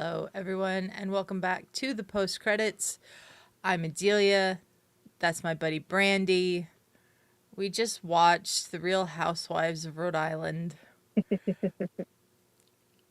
Hello, everyone, and welcome back to the post credits. I'm Adelia. That's my buddy Brandi. We just watched The Real Housewives of Rhode Island.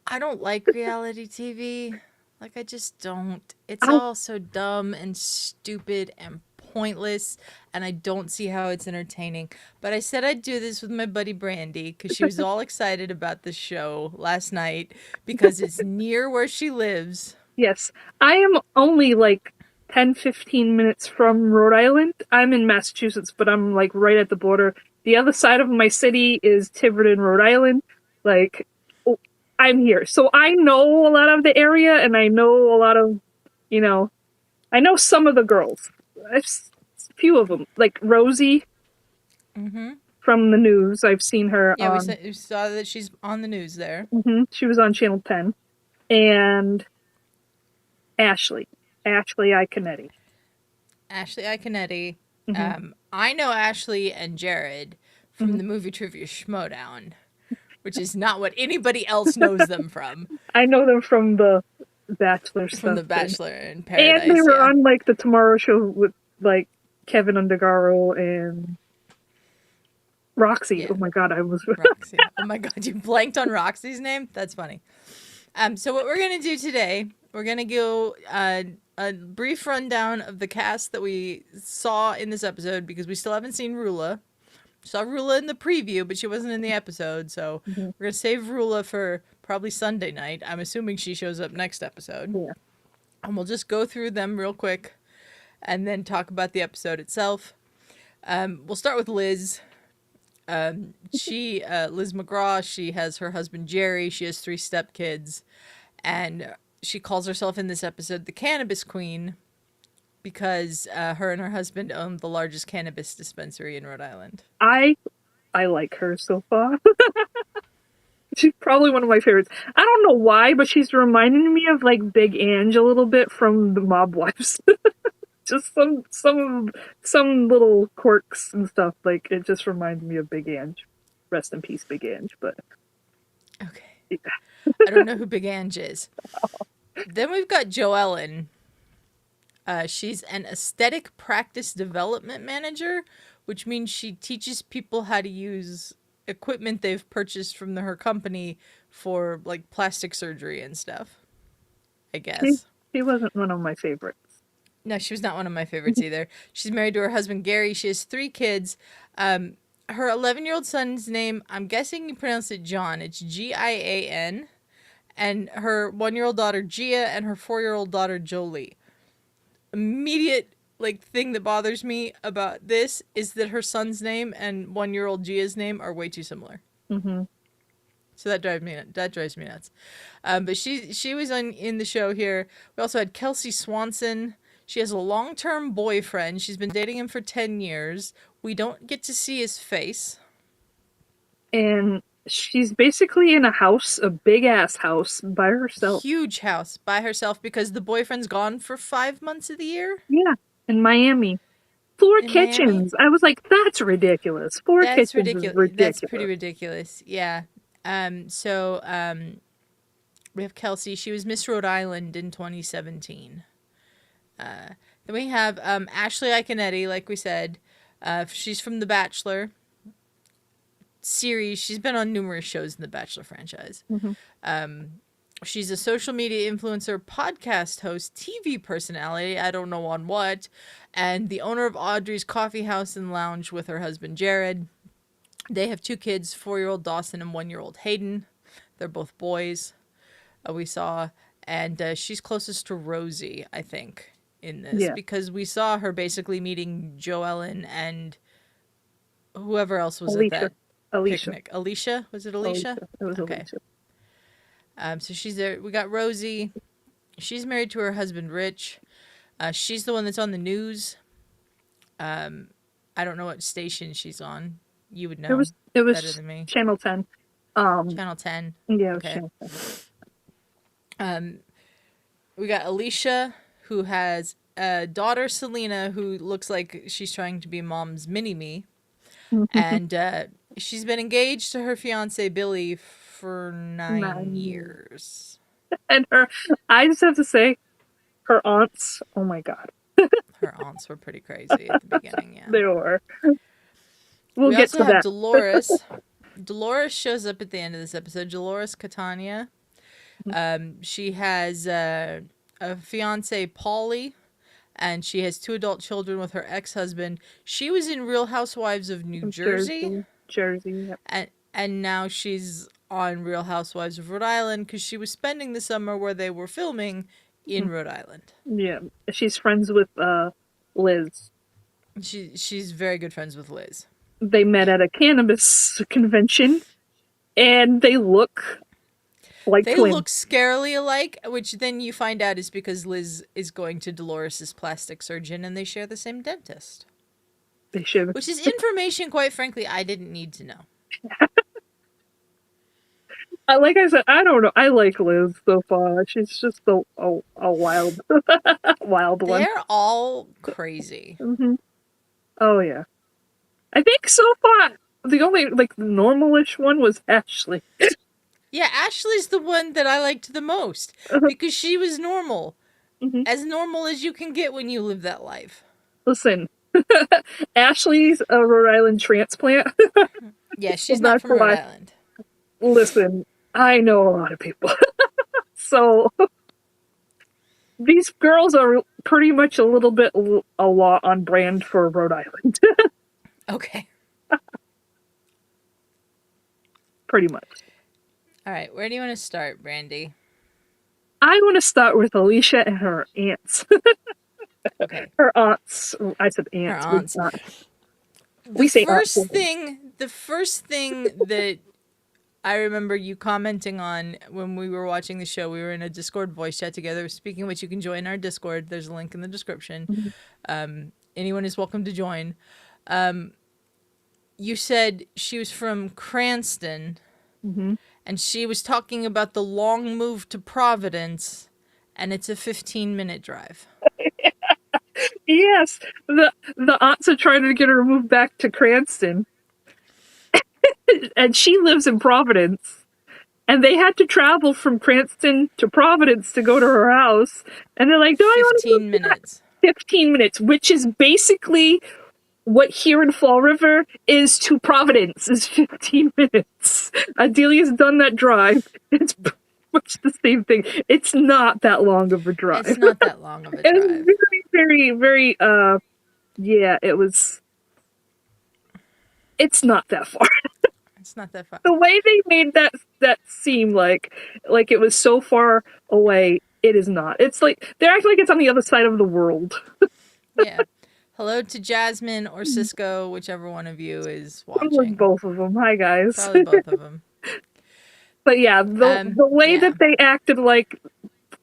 I don't like reality TV. I just don't. It's I, all so dumb and stupid and pointless, and I don't see how it's entertaining. But I said I'd do this with my buddy Brandi because she was all excited about the show last night because it's near where she lives. yes, I am only like 10, 15 minutes from Rhode Island. I'm in Massachusetts, but I'm like right at the border. The other side of my city is Tiverton, Rhode Island. Like, oh, I'm here. So I know a lot of the area and I know a lot of, you know, I know some of the girls. A few of them. Like Rosie Mm-hmm. from the news. I've seen her Yeah, on, we saw that she's on the news there. she was on Channel 10. And Ashley Iaconetti. Ashley Iaconetti. Hmm. I know Ashley and Jared from Hmm. the Movie Trivia Schmoedown, which is not what anybody else knows them from. I know them from the Bachelor From stuff. The Bachelor in And they Paradise, were yeah. on like the Tomorrow Show with like Kevin Undergaro and Roxy. Yeah, Oh my god, I was Roxy. Oh my god, you blanked on Roxy's name? That's funny. So what we're going to do today, we're going to go a brief rundown of the cast that we saw in this episode because we still haven't seen Rulla. Saw Rulla in the preview, but she wasn't in the episode, so Mhm. we're going to save Rulla for probably Sunday night. I'm assuming she shows up next episode. Yeah. And we'll just go through them real quick and then talk about the episode itself. We'll start with Liz. Liz McGraw, she has her husband Jerry. She has 3 stepkids. And she calls herself in this episode the Cannabis Queen because her and her husband own the largest cannabis dispensary in Rhode Island. I like her so far. She's probably one of my favorites. I don't know why, but she's reminding me of like Big Ange a little bit from the Mob Wives. Just some little quirks and stuff. Like it just reminds me of Big Ange. Rest in peace, Big Ange. But Okay. yeah. I don't know who Big Ange is. Then we've got Jo-Ellen. She's an aesthetic practice development manager, which means she teaches people how to use equipment they've purchased from her company for like plastic surgery and stuff. I she, guess. she wasn't one of my favorites. No, she was not one of my favorites either. She's married to her husband Gary. She has 3 kids. Her 11-year-old son's name, I'm guessing you pronounce it John. It's Gian. And her 1-year-old daughter Gia and her 4-year-old daughter Jolie. Immediate thing that bothers me about this is that her son's name and 1-year-old Gia's name are way too similar. Mm-hmm. So that drives me nuts. But she was in the show here. We also had Kelsey Swanson. She has a long-term boyfriend. She's been dating him for 10 years. We don't get to see his face. And she's basically in a house, a big ass house, by herself. Huge house by herself because the boyfriend's gone for 5 months of the year. Yeah, in Miami. 4 In Miami. kitchens. I was like, that's ridiculous. 4 That's kitchens is ridiculous. That's pretty ridiculous. ridiculous. Yeah. We have Kelsey. She was Miss Rhode Island in 2017. Then we have Ashley Iaconetti, like we said. She's from The Bachelor series. She's been on numerous shows in the Bachelor franchise. Mm-hmm. She's a social media influencer, podcast host, TV personality, I don't know on what, and the owner of Audrey's Coffee House and Lounge with her husband Jared. They have 2 kids, 4-year-old Dawson and 1-year-old Hayden. They're both boys, we saw. And she's closest to Rosie, I think, in this. Yeah. Because we saw her basically meeting Jo-Ellen and whoever else was Alicia. at that Alicia. picnic. Alicia? Was it Alicia? It was Okay. Alicia. So she's there. We got Rosie. She's married to her husband, Rich. She's the one that's on the news. I don't know what station she's on. You would know It was better than me. Channel 10. Channel 10. Yeah, Okay. Channel 10. We got Alicia, who has a daughter, Selena, who looks like she's trying to be mom's mini-me. And she's been engaged to her fiance, Billy, for 9 years. And I just have to say, her aunts, oh my God. Her aunts were pretty crazy at the beginning, yeah. They were. We'll We get also to have that. Dolores. Dolores shows up at the end of this episode. Dolores Catania. She has a fiance, Paulie, and she has 2 adult children with her ex-husband. She was in Real Housewives of New Jersey. Jersey, yep. And now she's on Real Housewives of Rhode Island because she was spending the summer where they were filming in Rhode Island. Yeah, she's friends with Liz. She's very good friends with Liz. They met at a cannabis convention, and they look like they twins. look scarily alike, which then you find out is because Liz is going to Dolores's plastic surgeon, and they share the same dentist. They should. Which is information, quite frankly, I didn't need to know. Like I said, I don't know. I like Liz so far. She's just a wild, wild one. They're all crazy. Mm-hmm. Oh yeah. I think so far the only normalish one was Ashley. Yeah, Ashley's the one that I liked the most because she was normal. Mm-hmm. As normal as you can get when you live that life. Listen, Ashley's a Rhode Island transplant. Yeah, she's not from Rhode Island. Listen, I know a lot of people. So these girls are pretty much a lot on brand for Rhode Island. Okay. Pretty much. All right, where do you want to start, Brandi? I want to start with Alicia and her aunts. Okay. Her aunts. I said aunts. Her aunts. We say the first thing that I remember you commenting on when we were watching the show, we were in a Discord voice chat together. Speaking of which, you can join our Discord. There's a link in the description. Mm-hmm. Anyone is welcome to join. You said she was from Cranston, mm-hmm. and she was talking about the long move to Providence, and it's a 15-minute drive. Yes, the aunts are trying to get her moved back to Cranston, and she lives in Providence, and they had to travel from Cranston to Providence to go to her house, and they're like, "No, 15 minutes. 15 minutes, which is basically what here in Fall River is to Providence is 15 minutes. Adelia's done that drive. It's much the same thing. It's not that long of a drive. It's not that long of a drive. It was very, very, yeah, it was. It's not that far. It's not that far. The way they made that seem like it was so far away, it is not. It's like, they're acting like it's on the other side of the world. Yeah. Hello to Jasmine or Cisco, whichever one of you is watching. Both of them. Hi, guys. Probably both of them. But yeah, the way that they acted like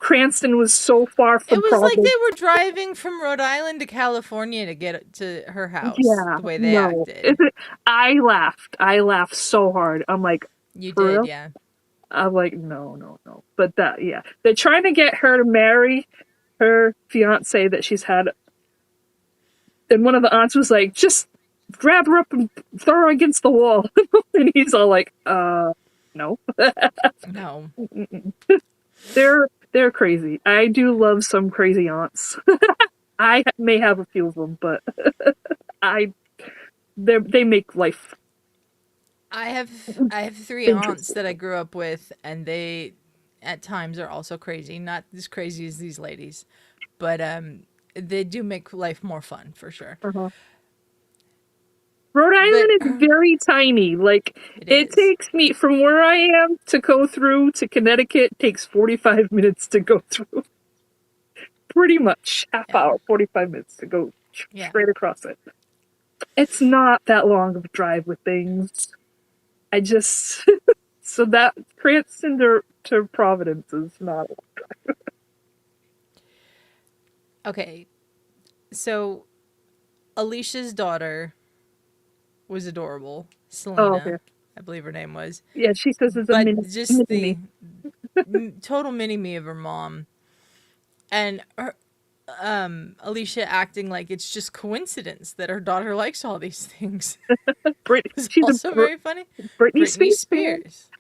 Cranston was so far from Providence. It was Providence. like they were driving from Rhode Island to California to get to her house. Yeah, the way they acted. I laughed so hard. I'm like, you did, real? Yeah. I'm like, no. But yeah, they're trying to get her to marry her fiance that she's had. And one of the aunts was like, just grab her up and throw her against the wall. And he's all like, no. No. They're crazy. I do love some crazy aunts. I may have a few of them, but they make life. I have 3 aunts that I grew up with, and they at times are also crazy. Not as crazy as these ladies, but they do make life more fun for sure. Uh-huh. Rhode Island is very tiny. Like it takes me from where I am to go through to Connecticut takes 45 minutes to go through. Pretty much half hour, 45 minutes to go straight across it. It's not that long of a drive with things. I just so that Cranston to Providence is not a long drive. Okay, so Alicia's daughter was adorable. Selena, I believe her name was. Yeah, she says it's a mini. Just the total mini-me of her mom. And her, Alicia acting like it's just coincidence that her daughter likes all these things. She's also very funny. Britney Spears.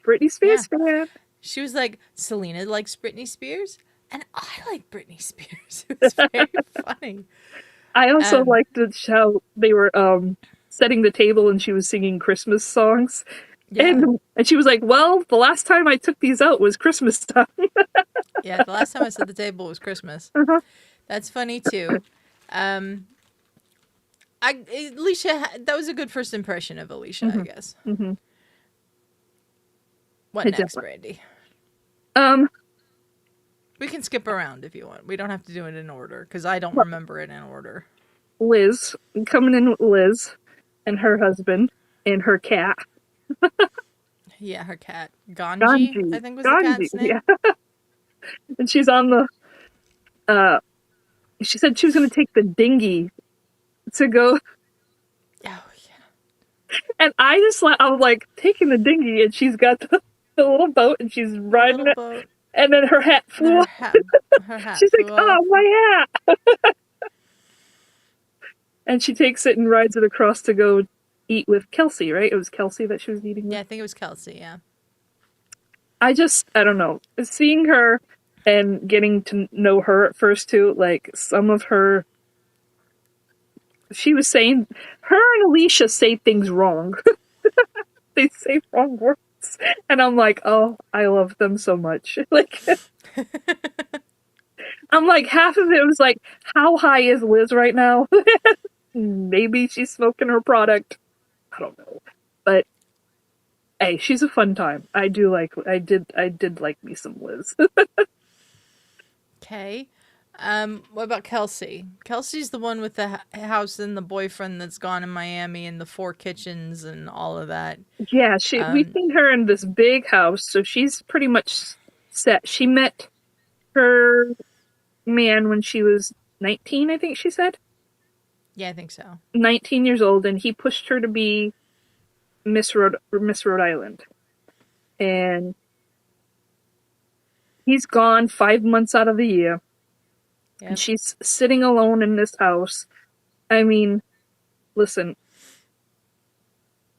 Britney Spears fan. She was like, Selena likes Britney Spears, and I like Britney Spears. It was very funny. I also Um, liked how they were setting the table and she was singing Christmas songs. yeah. And she was like, "Well, the last time I took these out was Christmas time." Yeah, the last time I set the table was Christmas. Uh-huh. That's funny too. Um, Alicia, that was a good first impression of Alicia, I Mm-hmm. guess. Mm-hmm. What It's next, different. Brandy? Um, We can skip around if you want. We don't have to do it in order because I don't well, remember it in order. Liz coming in with Liz and her husband and her cat, Yeah, her cat. Ganji, Ganji. I think was the Ganji, cat's name. yeah. And she's on the. Uh, she said she was going to take the dinghy to go, Oh, yeah. and I was like taking the dinghy, and she's got the little boat, and she's The riding little it, boat. and then her hat And then flew off. her hat She's like, flew off. "Oh, my hat!" And she takes it and rides it across to go eat with Kelsey. Right? It was Kelsey that she was eating with. Yeah, I think it was Kelsey, yeah. I don't know. Seeing her and getting to know her at first too, like some of her, she was saying, her and Alicia say things wrong. They say wrong words. And I'm like, oh, I love them so much. Like, I'm like, half of it was like, how high is Liz right now? Maybe she's smoking her product. I don't know. But hey, she's a fun time. I did like me some Liz. Okay. What about Kelsey? Kelsey's the one with the house and the boyfriend that's gone in Miami and the 4 kitchens and all of that. Yeah, we've Um, seen her in this big house, so she's pretty much set. She met her man when she was 19, I think she said. yeah, I think so. 19 years old, and he pushed her to be Miss Rhode Island. And he's gone 5 months out of the year, and Yep. she's sitting alone in this house. I mean, listen,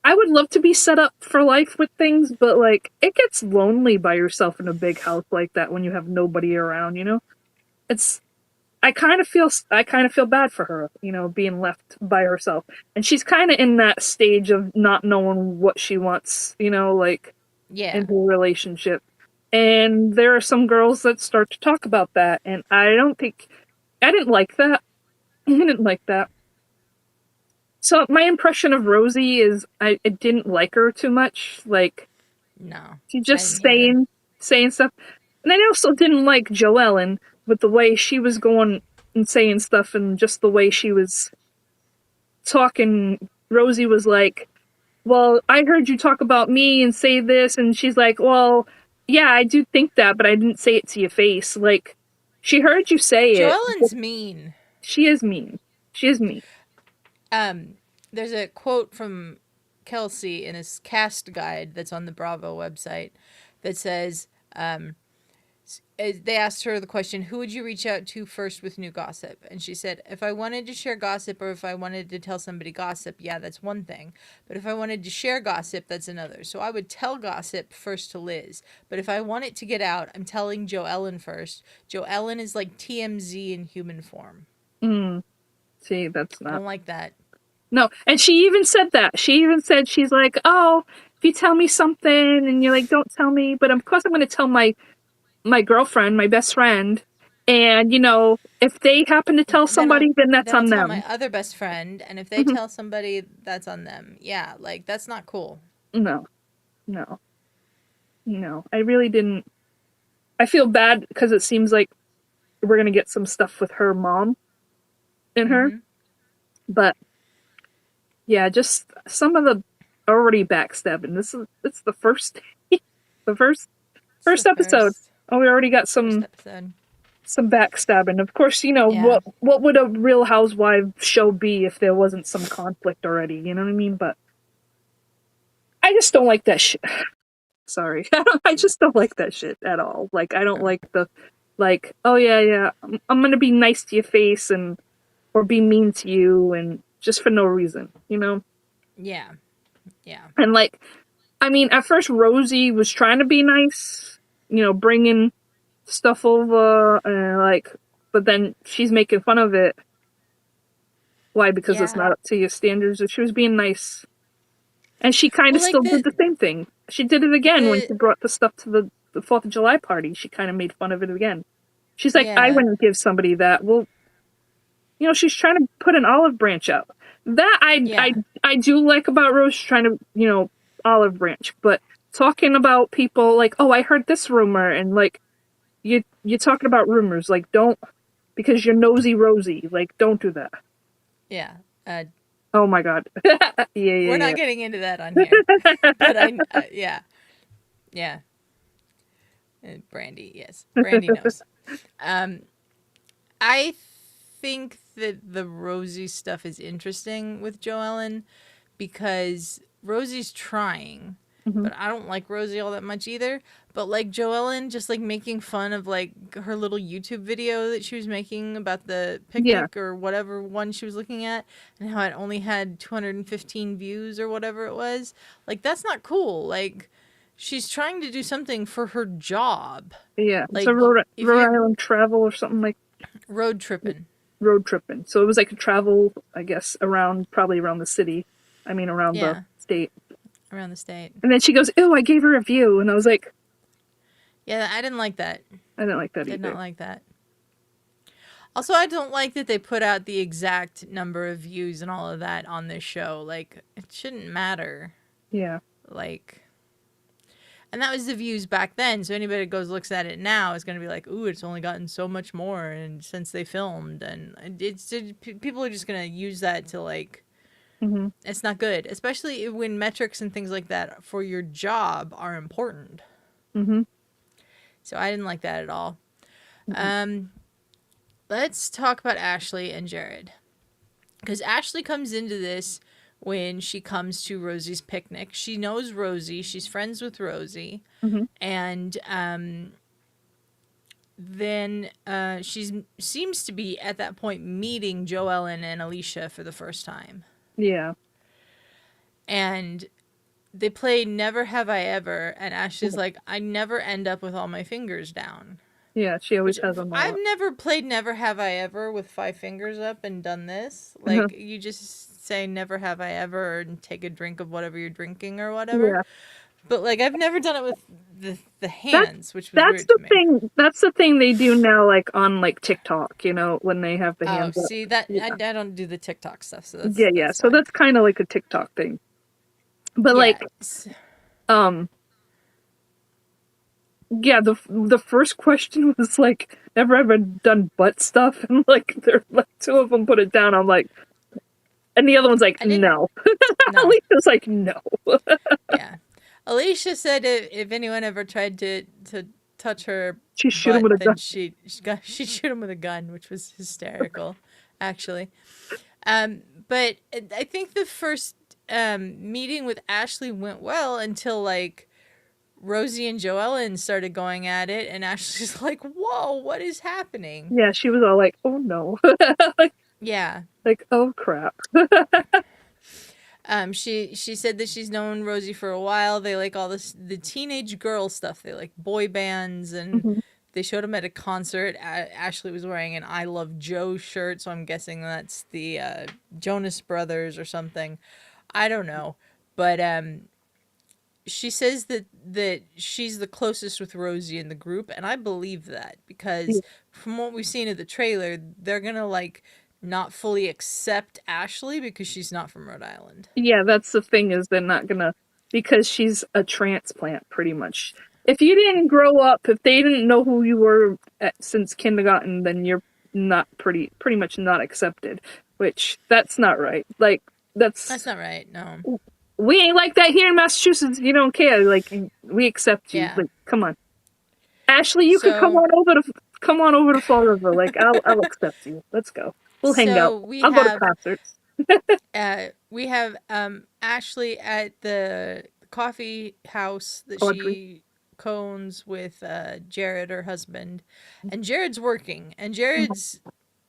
I would love to be set up for life with things, but like it gets lonely by yourself in a big house like that when you have nobody around, you know? It's I kind of feel bad for her, you know, being left by herself. And she's kind of in that stage of not knowing what she wants, you know, like Yeah. in her relationship. And there are some girls that start to talk about that, and I didn't like that. I didn't like that. So my impression of Rosie is I didn't like her too much. Like No. she I just didn't either. saying stuff. And I also didn't like Jo-Ellen with the way she was going and saying stuff and just the way she was talking. Rosie was like, "Well, I heard you talk about me and say this," and she's like, "Well, yeah, I do think that, but I didn't say it to your face." Like she heard you say it. Jo-Ellen's mean. She is mean. She is mean. There's a quote from Kelsey in his cast guide that's on the Bravo website that says, they asked her the question, who would you reach out to first with new gossip? And she said, if I wanted to share gossip or if I wanted to tell somebody gossip, yeah, that's one thing. But if I wanted to share gossip, that's another. So I would tell gossip first to Liz. But if I want it to get out, I'm telling Jo-Ellen first. Jo-Ellen is like TMZ in human form. See, that's I not. don't like that. No, and she even said that. She even said she's like, "Oh, if you tell me something and you're like, don't tell me, but of course I'm going to tell my girlfriend, my best friend, and you know, if they happen to tell somebody, then that's I'll on tell them." my other best friend, and if they Mhm. tell somebody, that's on them. Yeah, like that's not cool. No, no, no. I really didn't. I feel bad because it seems like we're going to get some stuff with her mom in her, but yeah, just some of the already backstabbing. It's the first the first episode. Oh, we already got First some episode. backstabbing. Of course, you know Yeah. what would a Real Housewives show be if there wasn't some conflict already? You know what I mean? But I just don't like that shit. Sorry, I just don't like that shit at all. Like I don't like the like. Oh yeah, I'm gonna be nice to your face and or be mean to you and just for no reason. You know? Yeah. Yeah. And like, I mean, at first Rosie was trying to be nice, bringing stuff over and like, but then she's making fun of it. Why? Because it's not up to your standards. If she was being nice, and she kind of still did the same thing. She did it again when she brought the stuff to the 4th of July party. She kind of made fun of it again. She's like, I wouldn't give somebody that. Well, she's trying to put an olive branch out. That I do like about Rose, trying to, olive branch. But talking about people like, oh, I heard this rumor, and like, you're talking about rumors. Like, don't, because you're nosy Rosie. Like, don't do that. Yeah. Oh my God. We're not getting into that on here. But yeah. And Brandi, yes. Brandi knows. I think that the Rosie stuff is interesting with Jo-Ellen because Rosie's trying, but I don't like Rosie all that much either. But like Jo-Ellen just like making fun of like her little YouTube video that she was making about the picnic or whatever one she was looking at, and how it only had 215 views or whatever it was. Like, that's not cool. Like, she's trying to do something for her job. Yeah, like, it's a Rhode Island travel or something like road tripping. So it was like a travel, I guess, probably around the city. I mean, around the state. Around the state. And then she goes, "Ew, I gave her a view," and I was like, "Yeah, I didn't like that. I didn't like that either. Did not like that." Also, I don't like that they put out the exact number of views and all of that on this show. Like, it shouldn't matter. Yeah. Like, and that was the views back then. So anybody that looks at it now is going to be like, "Ooh, it's only gotten so much more," and since they filmed, and people are just going to use that to like. It's not good, especially when metrics and things like that for your job are important. So I didn't like that at all. Let's talk about Ashley and Jared, because Ashley comes into this when she comes to Rosie's picnic. She knows Rosie. She's friends with Rosie, and then she seems to be at that point meeting Jo-Ellen and Alicia for the first time. Yeah. And they play Never Have I Ever, and Ashley's like, I never end up with all my fingers down. Yeah, she always has them all. I've never played Never Have I Ever with 5 fingers up and done this. Like, you just say Never Have I Ever and take a drink of whatever you're drinking or whatever. Yeah. But, like, I've never done it with the hands, which was weird to me. That's the thing they do now, like, on, like, TikTok, when they have the hands up. See, that I don't do the TikTok stuff, so that's... Yeah, so that's kind of like a TikTok thing. But, like, yeah, the first question was, like, never ever done butt stuff, and, like, like, 2 of them put it down, I'm like... And the other one's like, no. Alicia's like, no. Yeah. Alicia said if anyone ever tried to touch her, she'd shoot him with a gun. She'd shoot him with a gun, which was hysterical, actually. But I think the first meeting with Ashley went well until like Rosie and Jo-Ellen started going at it, and Ashley's like, "Whoa, what is happening?" Yeah, she was all like, "Oh no." Yeah. Like, oh crap. She said that she's known Rosie for a while. They like all the teenage girl stuff. They like boy bands, and they showed them at a concert. Ashley was wearing an I Love Joe shirt, so I'm guessing that's the Jonas Brothers or something. I don't know, but she says that she's the closest with Rosie in the group, and I believe that because from what we've seen of the trailer, they're gonna like not fully accept Ashley because she's not from Rhode Island. Yeah, that's the thing, is they're not gonna, because she's a transplant pretty much. If you didn't grow up, if they didn't know who you were since kindergarten, then you're not pretty much not accepted, which that's not right. Like that's not right. No, we ain't like that here in Massachusetts. You don't care. Like, we accept you. Yeah. Like, come on, Ashley, you could come on over to Fall River. Like, I'll accept you. Let's go. We'll hang out. I'll go to concerts. We have Ashley at the coffee house that she cones with Jared, her husband, and Jared's working, and Jared's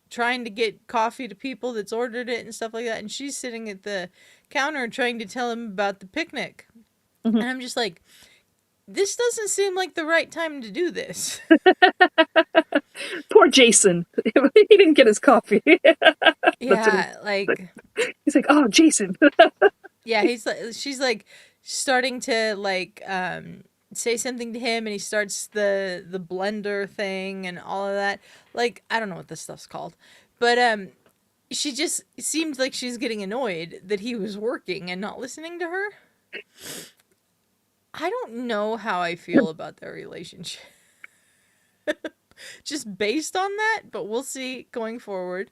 trying to get coffee to people that's ordered it and stuff like that, and she's sitting at the counter trying to tell him about the picnic. And I'm just like, this doesn't seem like the right time to do this. Poor Jason. He didn't get his coffee. Yeah, like he's like, oh, Jason. yeah, she's like starting to like say something to him, and he starts the blender thing and all of that. Like, I don't know what this stuff's called, but she just seemed like she's getting annoyed that he was working and not listening to her. I don't know how I feel about their relationship. Just based on that, but we'll see going forward.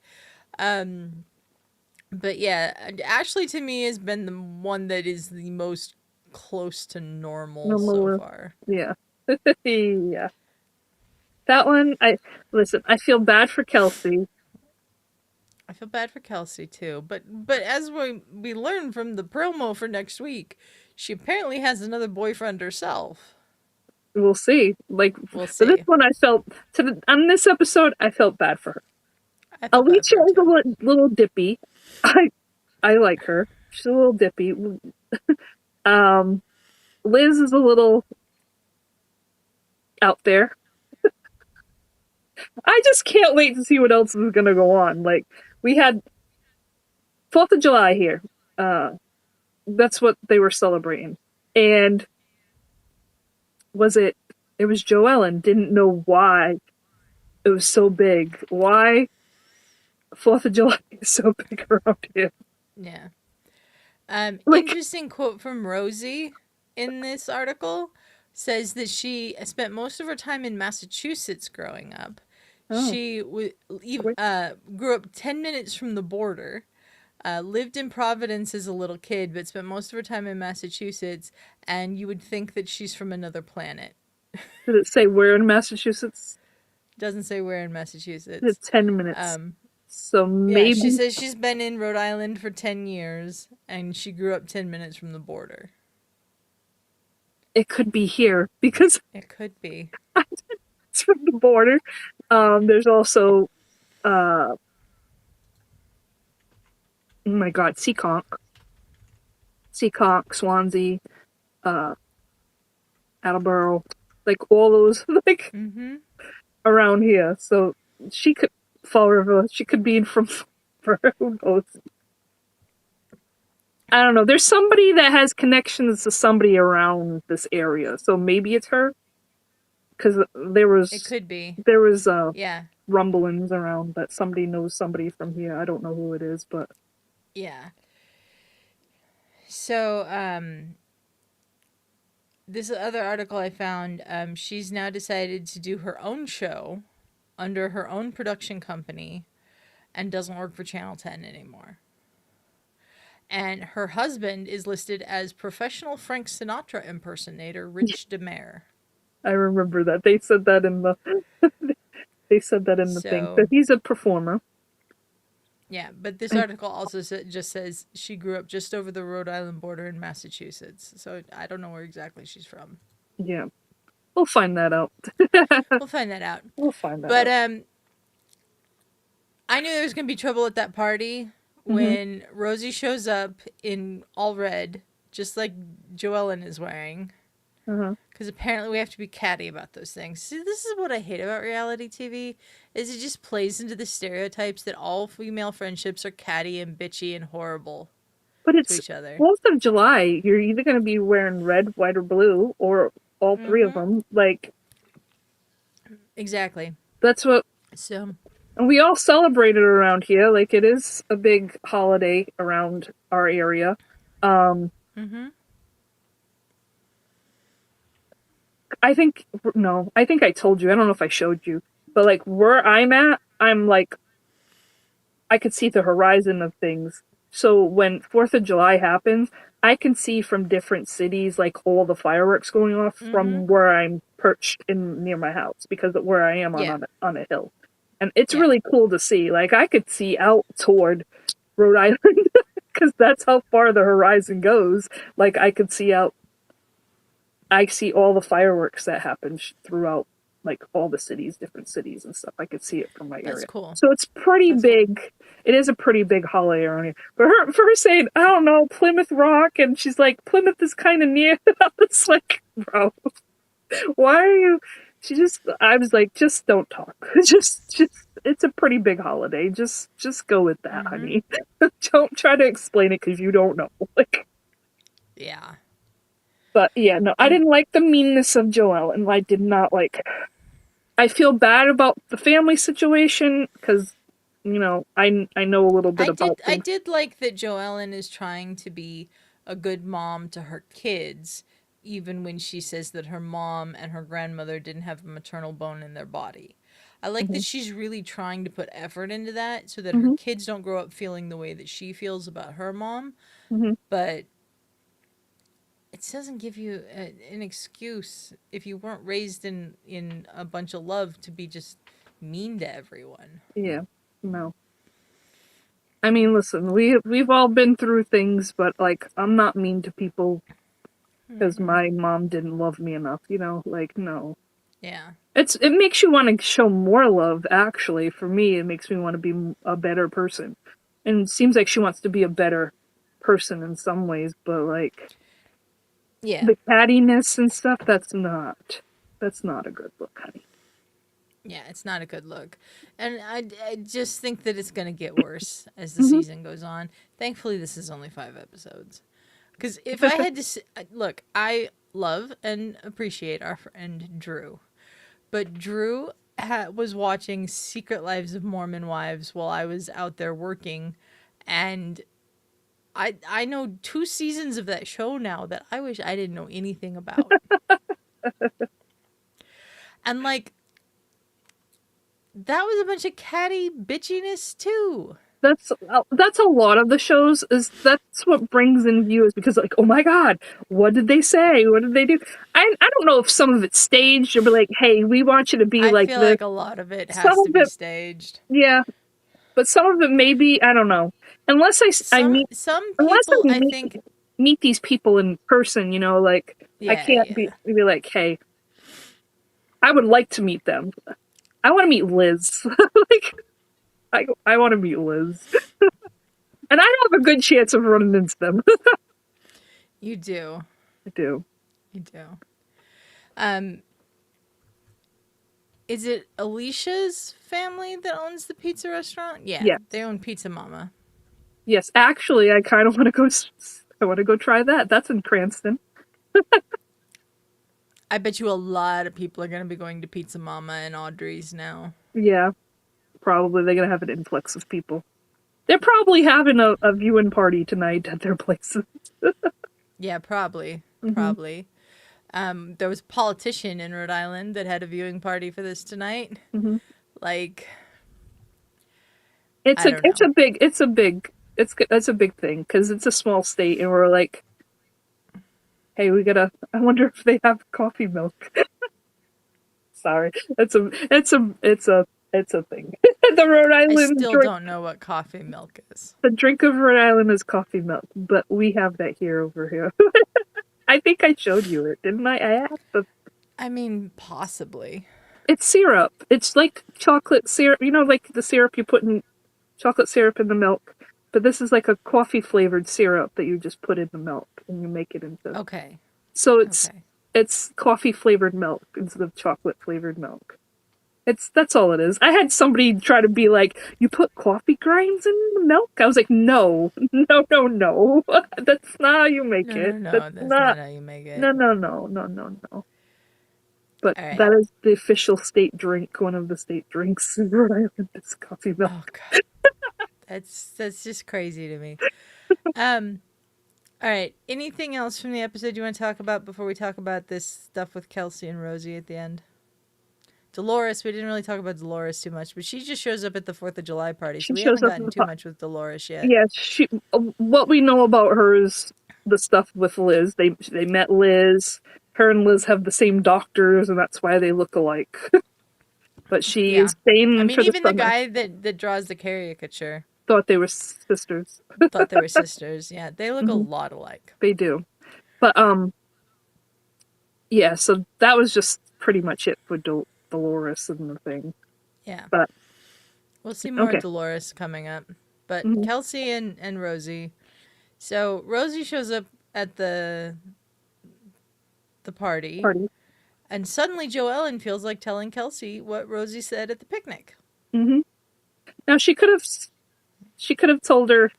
But yeah, Ashley to me has been the one that is the most close to normal so far. Yeah. Yeah. That one, I feel bad for Kelsey. I feel bad for Kelsey too, but as we learn from the promo for next week, she apparently has another boyfriend herself. We'll see. Like, we'll see. For this one, on this episode, I felt bad for her. Alicia is a little dippy. I like her. She's a little dippy. Liz is a little out there. I just can't wait to see what else is going to go on. Like, we had 4th of July here. That's what they were celebrating. And it was Jo-Ellen didn't know why it was so big. Why 4th of July is so big around here. Yeah. Interesting quote from Rosie in this article says that she spent most of her time in Massachusetts growing up. Oh. She grew up 10 minutes from the border, lived in Providence as a little kid, but spent most of her time in Massachusetts, and you would think that she's from another planet. Did it say where in Massachusetts? Doesn't say where in Massachusetts. It's 10 minutes. So maybe... Yeah, she says she's been in Rhode Island for 10 years, and she grew up 10 minutes from the border. It could be here, because... It could be. It's from the border. There's also... oh my god, Seekonk, Swansea, Attleboro, like all those, like, around here. So she could... Fall River, she could be from who knows. I don't know. There's somebody that has connections to somebody around this area, so maybe it's her. Because it could be. There was rumblings around that somebody knows somebody from here. I don't know who it is, but yeah. So this other article I found, she's now decided to do her own show under her own production company and doesn't work for Channel 10 anymore. And her husband is listed as professional Frank Sinatra impersonator Rich DiMare. I remember that. They said that in the thing. But he's a performer. Yeah, but this article also just says she grew up just over the Rhode Island border in Massachusetts. So I don't know where exactly she's from. Yeah. We'll find that out. We'll find that out. But I knew there was going to be trouble at that party when Rosie shows up in all red, just like Jo-Ellen is wearing. Because apparently we have to be catty about those things. See, this is what I hate about reality TV, is it just plays into the stereotypes that all female friendships are catty and bitchy and horrible. But it's each other. 4th of July. You're either going to be wearing red, white, or blue, or all three of them. Like, exactly. That's what. So. And we all celebrate it around here. Like, it is a big holiday around our area. I think I told you. I don't know if I showed you, but like where I'm at, I'm like, I could see the horizon of things. So when 4th of July happens, I can see from different cities, like all the fireworks going off from where I'm perched near my house, because of where I am on a hill. And it's really cool to see. Like, I could see out toward Rhode Island because that's how far the horizon goes. Like, I could see out. I see all the fireworks that happen throughout, like, all the cities, different cities and stuff. I could see it from my area. That's cool. So it's pretty big. Cool. It is a pretty big holiday around here. But for her saying, I don't know, Plymouth Rock, and she's like, Plymouth is kind of near. I was like, bro. Why are you? I was like, just don't talk. Just, it's a pretty big holiday. Just go with that, honey. Don't try to explain it because you don't know. Like, Yeah. but yeah, no, I didn't like the meanness of Jo-Ellen. I did not like. I feel bad about the family situation because, I know a little bit about I things. did like that Jo-Ellen is trying to be a good mom to her kids, even when she says that her mom and her grandmother didn't have a maternal bone in their body. I like Hmm. that she's really trying to put effort into that so that her Hmm. kids don't grow up feeling the way that she feels about her mom, Hmm. but it doesn't give you an excuse if you weren't raised in a bunch of love to be just mean to everyone. Yeah, no. I mean, listen, we've all been through things, but like, I'm not mean to people because my mom didn't love me enough. Like, no. Yeah. It makes you want to show more love. Actually, for me, it makes me want to be a better person, and it seems like she wants to be a better person in some ways, but like Yeah. the cattiness and stuff, that's not a good look, honey. Yeah, it's not a good look. And I just think that it's going to get worse as the Hmm. season goes on. Thankfully, this is only 5 episodes. Because if I had to look, I love and appreciate our friend Drew. But Drew was watching Secret Lives of Mormon Wives while I was out there working. And I know 2 seasons of that show now that I wish I didn't know anything about. And like, that was a bunch of catty bitchiness too. That's a lot of the shows. That's what brings in viewers because like, oh my god, what did they say? What did they do? I don't know if some of it's staged or be like, hey, we want you to be I like feel this. like a lot of it Some has to of be it, staged. yeah, but some of it maybe I don't know. Unless I meet Some unless people, I I think, meet these people in person, like I yeah, can't yeah. be like, hey, I would like to meet them. I want to meet Liz. Like I want to meet Liz, and I have a good chance of running into them. You do. I do. You do. Um is it Alicia's family that owns the pizza restaurant? Yeah, they Yes. own Pizza Mama. Yes, actually, I kind of want to go. I want to go try that. That's in Cranston. I bet you a lot of people are going to be going to Pizza Mama and Audrey's now. Yeah, probably they're gonna have an influx of people. They're probably having a viewing party tonight at their places. Yeah, probably. Hmm. Probably. There was a politician in Rhode Island that had a viewing party for this tonight. Hmm. Like, It's I a don't it's know. a big it's a big it's a big thing because it's a small state and we're like, hey, we gotta. I wonder if they have coffee milk. Sorry, it's a thing. The Rhode I Island still drink. don't know what coffee milk is. The drink of Rhode Island is coffee milk, but we have that here over here. I think I showed you it, didn't I? I have the. I mean, possibly. It's syrup. It's like chocolate syrup. Like the syrup you put in chocolate syrup in the milk. But this is like a coffee flavored syrup that you just put in the milk and you make it into. Okay. So Okay. it's coffee flavored milk instead of chocolate flavored milk. That's all it is. I had somebody try to be like, "You put coffee grinds in the milk?" I was like, "No, no, no, no. That's not how you make No, it. no, That's no. That's not. not how you make it. No, no, no, no, no, no." But All right. that is the official state drink. One of the state drinks in Rhode Island is coffee Oh milk. god. That's just crazy to me. Um all right. Anything else from the episode you want to talk about before we talk about this stuff with Kelsey and Rosie at the end? Dolores, we didn't really talk about Dolores too much, but she just shows up at the 4th of July party, so She we shows haven't up in gotten the too pot. much with Dolores yet. Yeah, what we know about her is the stuff with Liz. They met Liz. Her and Liz have the same doctors, and that's why they look alike. But she Yeah. is I staying mean, for the even the summer. guy that draws the caricature Thought they were sisters. thought they were sisters. Yeah, they look a Hmm. lot alike. They do. But yeah. So that was just pretty much it for Dolores and the thing. Yeah. But We'll see more okay. Dolores coming up. But Hmm. Kelsey and Rosie. So Rosie shows up at the party Party. And suddenly Jo-Ellen feels like telling Kelsey what Rosie said at the picnic. Mm-hmm. Now she could have told her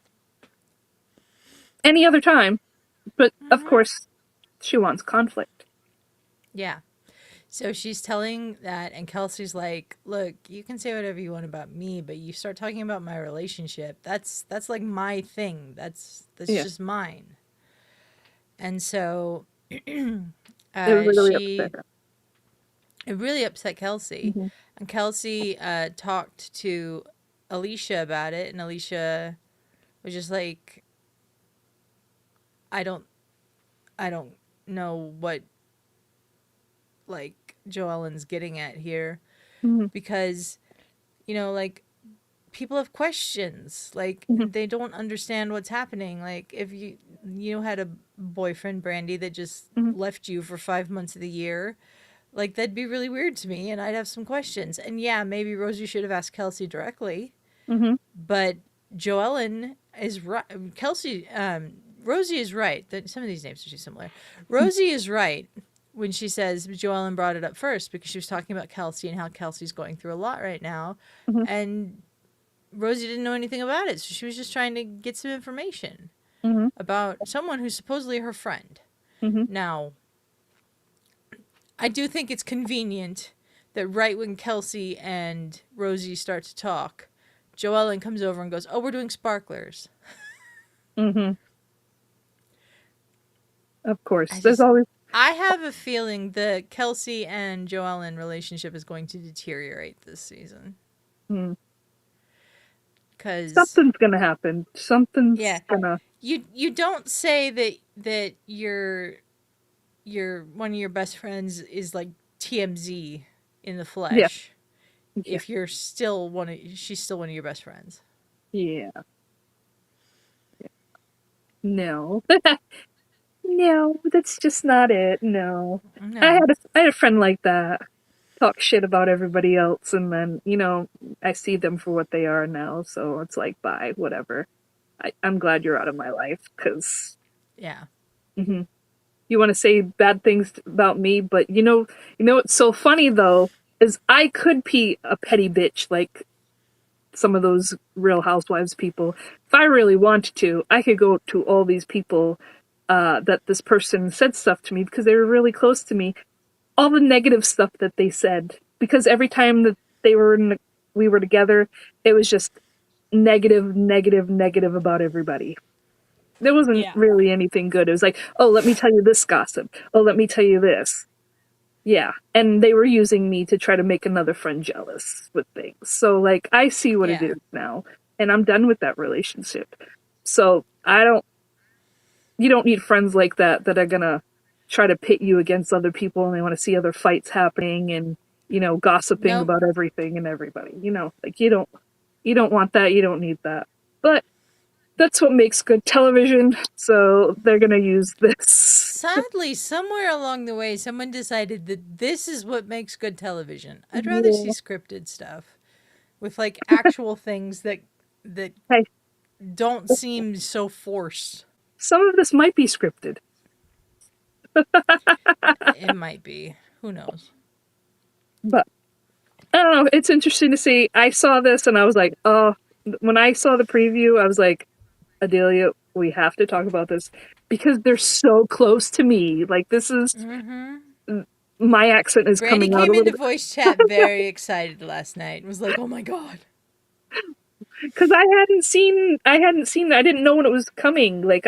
any other time, but of course she wants conflict. Yeah. So she's telling that, and Kelsey's like, "Look, you can say whatever you want about me, but you start talking about my relationship. That's like my thing. That's just mine." And so, It really upset her. it really upset Kelsey. Mm-hmm. And Kelsey talked to Alicia about it, and Alicia was just like, I don't know what like Jo-Ellen's getting at here, Mm-hmm. because like, people have questions, like Mm-hmm. they don't understand what's happening. Like, if you had a boyfriend, Brandi, that just Mm-hmm. left you for 5 months of the year, like, that'd be really weird to me, and I'd have some questions. And yeah, maybe Rosie should have asked Kelsey directly, Mm-hmm. but Jo-Ellen is right. Rosie is right. Some of these names are too similar. Rosie is right when she says Jo-Ellen brought it up first, because she was talking about Kelsey and how Kelsey's going through a lot right now. Mm-hmm. And Rosie didn't know anything about it, so she was just trying to get some information Mm-hmm. about someone who's supposedly her friend. Mm-hmm. Now, I do think it's convenient that right when Kelsey and Rosie start to talk, Jo-Ellen comes over and goes, "Oh, we're doing sparklers." Mm-hmm. Of course. There's always... I have a feeling the Kelsey and Jo-Ellen relationship is going to deteriorate this season. Because something's gonna happen. Something's gonna... You don't say that your one of your best friends is like TMZ in the flesh. If you're still she's still one of your best friends. Yeah. No. No, that's just not it. No. I had a friend like that. Talk shit about everybody else, and then, I see them for what they are now, so it's like, bye, whatever. I'm glad you're out of my life, because... Yeah. Mm-hmm. You want to say bad things about me, but what's so funny, though, is I could be a petty bitch like some of those Real Housewives people. If I really wanted to, I could go to all these people that this person said stuff to me because they were really close to me. All the negative stuff that they said, because every time that we were together, it was just negative, negative, negative about everybody. There wasn't really anything good. It was like, oh, let me tell you this gossip. Oh, let me tell you this. Yeah. And they were using me to try to make another friend jealous with things. So, like, I see what it is now. And I'm done with that relationship. So, you don't need friends like that are going to try to pit you against other people, and they want to see other fights happening and, gossiping about everything and everybody. Like, you don't want that. You don't need that. But that's what makes good television, so they're going to use this. Sadly, somewhere along the way, someone decided that this is what makes good television. I'd rather see scripted stuff with, like, actual things that don't seem so forced. Some of this might be scripted. It might be. Who knows? But, I don't know. It's interesting to see. I saw this and I was like, oh, when I saw the preview, I was like, Adelia, we have to talk about this because they're so close to me. Like, this is... My accent is coming out. Brandi came into voice chat very excited last night and was like, oh my God. Because I hadn't seen, I didn't know when it was coming. Like,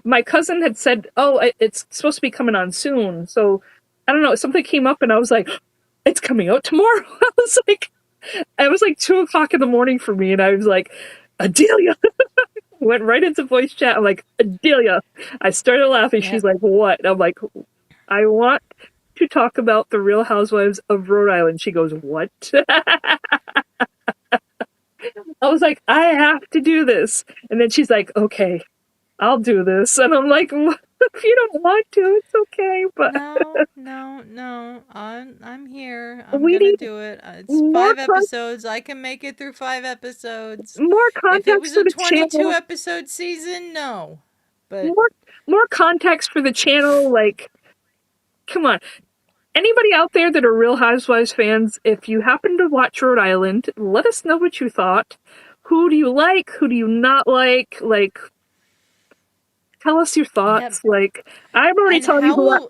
my cousin had said, oh, it's supposed to be coming on soon. So, I don't know, something came up and I was like, it's coming out tomorrow. It was like 2:00 in the morning for me, and I was like, Adelia. Went right into voice chat. I'm like, Adelia. I started laughing. She's like, what? I'm like, I want to talk about the Real Housewives of Rhode Island. She goes, what? I was like, I have to do this. And then she's like, okay, I'll do this. And I'm like, if you don't want to, it's okay. But no. I'm here. I'm gonna do it. It's 5 episodes. I can make it through 5 episodes. More context. If it was a 22 episode season, no. But more context for the channel. Like, come on. Anybody out there that are Real Housewives fans, if you happen to watch Rhode Island, let us know what you thought. Who do you like? Who do you not like? Like, tell us your Yep. thoughts. Like, I'm already And telling you how who will I was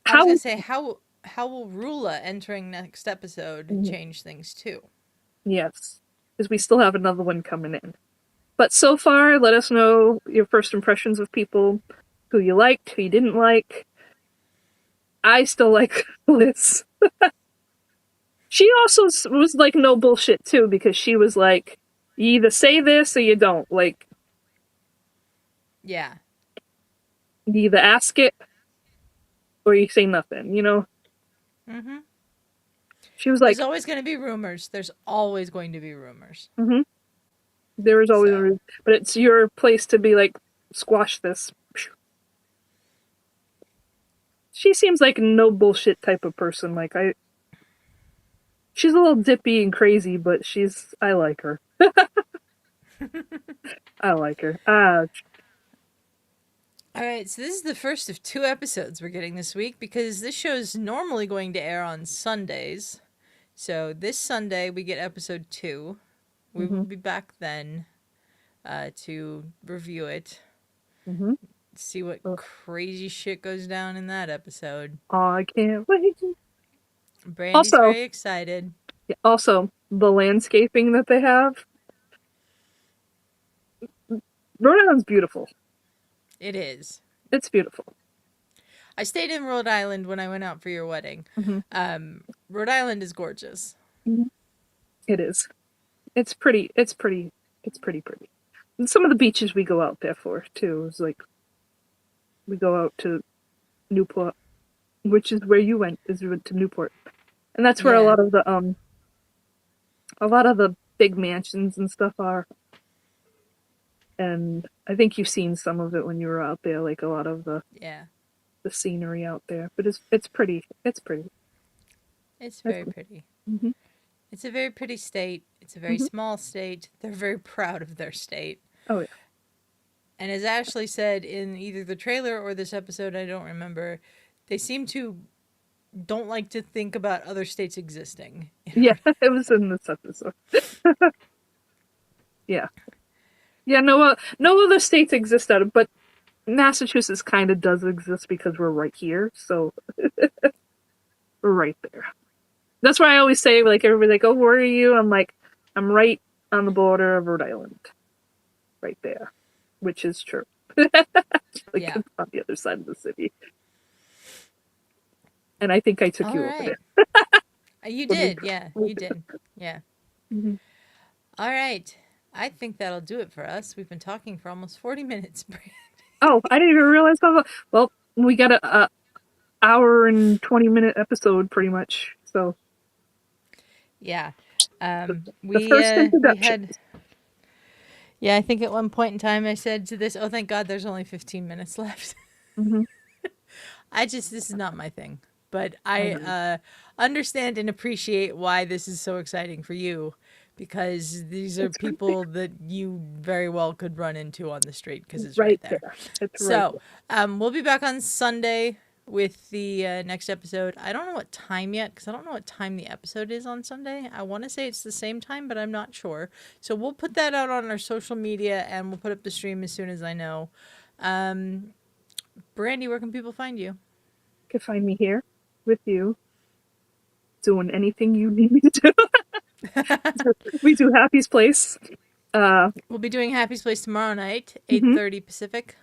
how gonna say how will Rulla entering next episode Mhm. change things too? Yes, because we still have another one coming in. But so far, let us know your first impressions of people, who you liked, who you didn't like. I still like Liz. She also was like no bullshit too, because she was like, you either say this or you don't. Like, Yeah. you either ask it or you say nothing, you know? Mm-hmm. She was There's like, always going to be rumors. There's always going to be rumors. mm-hmm. There is always a So reason. But it's your place to be like, squash this. She seems like a no bullshit type of person. She's a little dippy and crazy, but I like her. I like her. all right, so this is the first of 2 episodes we're getting this week because this show is normally going to air on Sundays. So this Sunday we get episode 2. We will mm-hmm, be back then to review it. mm-hmm. See what crazy shit goes down in that episode. I can't wait. Brandy's Also, very excited. also the landscaping that they have. Rhode Island's beautiful. It is. It's beautiful. I stayed in Rhode Island when I went out for your wedding. Mm-hmm. Rhode Island is gorgeous. Mm-hmm. It is. It's pretty. It's pretty. It's pretty pretty. And some of the beaches we go out there for too is like we go out to Newport, which is where you went. Is we went to Newport, and that's where Yeah. a lot of the big mansions and stuff are. And I think you've seen some of it when you were out there, like a lot of Yeah. the scenery out there. But it's pretty. It's pretty. It's That's very cool. pretty. Mm-hmm. It's a very pretty state. It's a very Mm-hmm. small state. They're very proud of their state. Oh yeah. And as Ashley said in either the trailer or this episode, I don't remember, they seem to don't like to think about other states existing. Yeah, it was in this episode. Yeah. Yeah, no other states exist out of, but Massachusetts kind of does exist because we're right here, so we're right there. That's why I always say, like, everybody like, oh, where are you? I'm like, I'm right on the border of Rhode Island, right there, which is true. Like, Yeah. it's on the other side of the city, and I think I took All you over right. there. You did. Yeah, you did. Yeah. Mm-hmm. All right. I think that'll do it for us. We've been talking for almost 40 minutes. Oh, I didn't even realize how. Well, we got a hour and 20-minute episode, pretty much. So Yeah. the We first we introduction. had Yeah, I think at one point in time I said to this, "Oh, thank God there's only 15 minutes left." Mm-hmm. This is not my thing. But I know. I understand and appreciate why this is so exciting for you because these are It's people that you very well could run into on the street because it's right right there. there. It's right So, we'll be back on Sunday with the next episode. I don't know what time yet because I don't know what time the episode is on Sunday. I want to say it's the same time, but I'm not sure. So we'll put that out on our social media and we'll put up the stream as soon as I know. Brandy, where can people find you? You can find me here with you, doing anything you need me to do. We do Happy's Place. We'll be doing Happy's Place tomorrow night, 8:30 Pacific.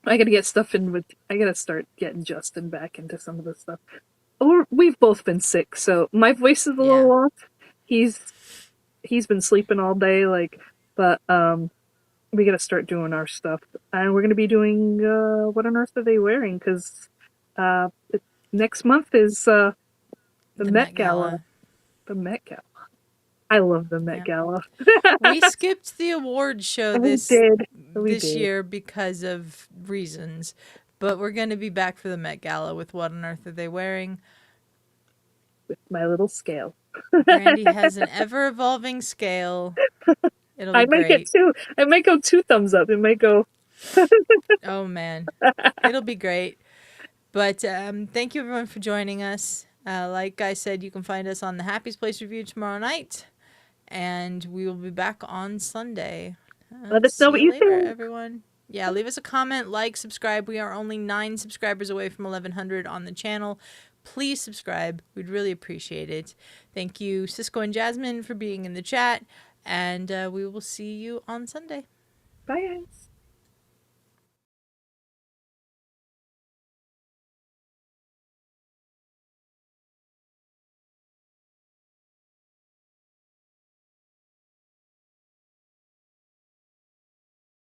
I gotta get stuff in with. I gotta start getting Justin back into some of the stuff. We've both been sick, so my voice is a little off. He's been sleeping all day, but we gotta start doing our stuff, and we're gonna be doing what on earth are they wearing? Because next month is the Met Gala. The Met Gala. I love the Met Gala. We skipped the award show this year because of reasons, but we're going to be back for the Met Gala with What on Earth Are They Wearing? With my little scale. Brandy has an ever-evolving scale. It'll be I might great. I might go 2 thumbs up. It might go. Oh, man. It'll be great. But thank you everyone for joining us. Like I said, you can find us on the Happiest Place review tomorrow night, and we will be back on Sunday. Let us know See what you you later, think. everyone. Yeah, leave us a comment, like, subscribe. We are only 9 subscribers away from 1,100 on the channel. Please subscribe. We'd really appreciate it. Thank you, Cisco and Jasmine, for being in the chat, and we will see you on Sunday. Bye, guys.